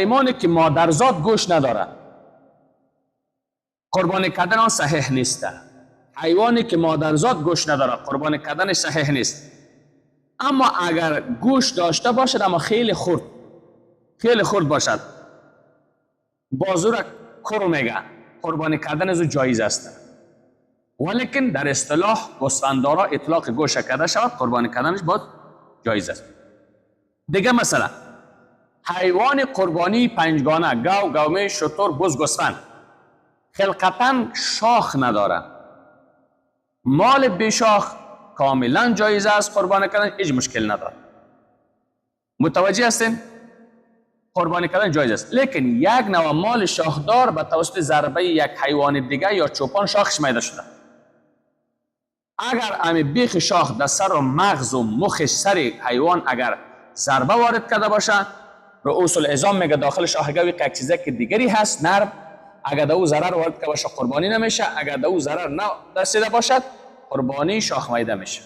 حیوانی که مادرزاد گوشت نداره قربانی کردن آن صحیح نیست. حیوانی که مادرزاد گوشت نداره قربانی کردن صحیح نیست. اما اگر گوشت داشته باشد اما خیلی خرد باشد، بازو را کرو میگه، قربانی کردن از او جایز است. ولیکن در اصطلاح گوسفنددارا اطلاق گوشت کرده شود، قربانی کردنش باید جایز است. دیگه مثلا حیوان قربانی پنجگانه، گاو، گومه، شتر، بز، گوسفند خلقتا شاخ نداره، مال بیشاخ کاملا جایز است قربانی کردن، هیچ مشکل نداره. متوجه هستین؟ قربانی کردن جایز است. لیکن یک نوع مال شاخدار به توسط ضربه یک حیوان دیگه یا چوپان شاخش میده شده، اگر امی بیخ شاخ در سر و مغز و مخ سر حیوان اگر ضربه وارد کرده باشه، رؤوس العظام میگه داخل شاخگوی یک چیزی که دیگری هست نرم، اگر در او ضرر وارد کرده باشه قربانی نمیشه، اگر در او ضرر نه رسیده باشد قربانی شاخ میده میشه.